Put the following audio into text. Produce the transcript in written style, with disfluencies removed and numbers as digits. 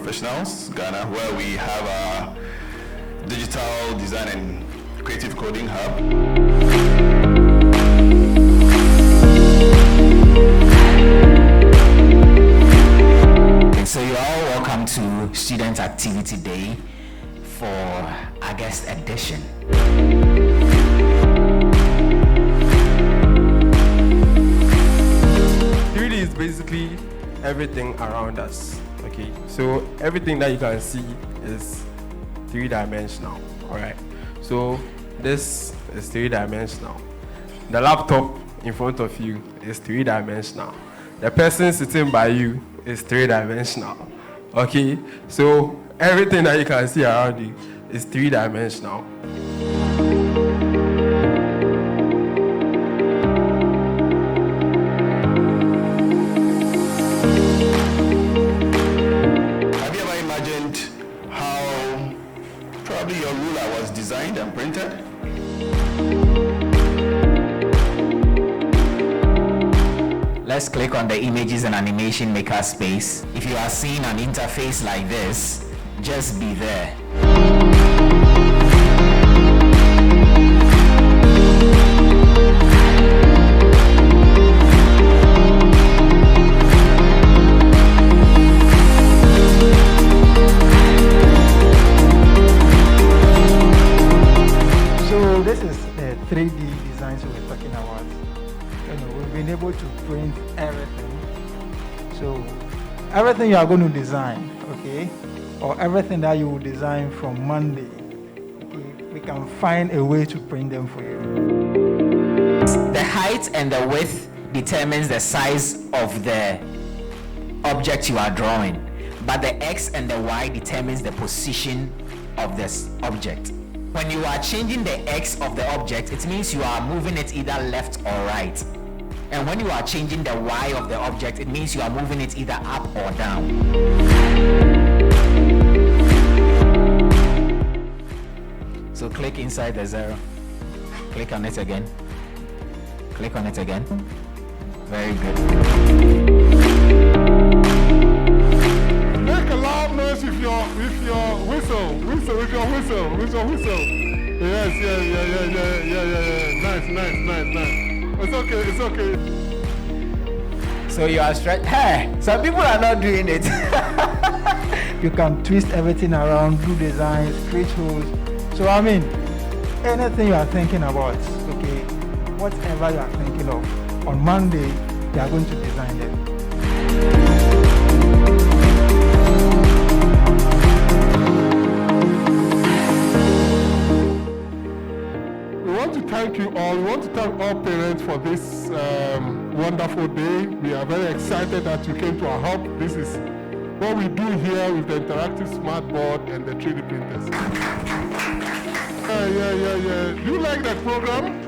Professionals, Ghana, where we have our digital design and creative coding hub. So you're all welcome to Student Activity Day for August edition. 3D is basically everything around us. Okay, so everything that you can see is three-dimensional. All right, so this is three-dimensional. The laptop in front of you is three-dimensional. The person sitting by you is three-dimensional. Okay, so everything that you can see around you is three-dimensional. Have you ever imagined how probably your ruler was designed and printed? Let's click on the Images and Animation Maker space. If you are seeing an interface like this, just be there. So this is the 3D designs we're talking about. We've been able to print everything. So everything you are going to design, okay, or everything that you will design from Monday, okay, we can find a way to print them for you. The height and the width determines the size of the object you are drawing, but the X and the Y determines the position of this object. When you are changing the X of the object, it means you are moving it either left or right. And when you are changing the Y of the object, it means you are moving it either up or down. So click inside the zero. Click on it again. Click on it again. Very good. Make a loud noise with your whistle. With your whistle. Yes. Nice. It's okay. So you are straight. Hey, some people are not doing it. You can twist everything around, do designs, create holes. So I mean, anything you are thinking about, okay, whatever you are thinking of, on Monday, you are going to design them. We want to thank you all. We want to thank all parents for this wonderful day. We are very excited that you came to our hub. This is what we do here with the interactive smart board and the 3D printers. Yeah. Do you like that program?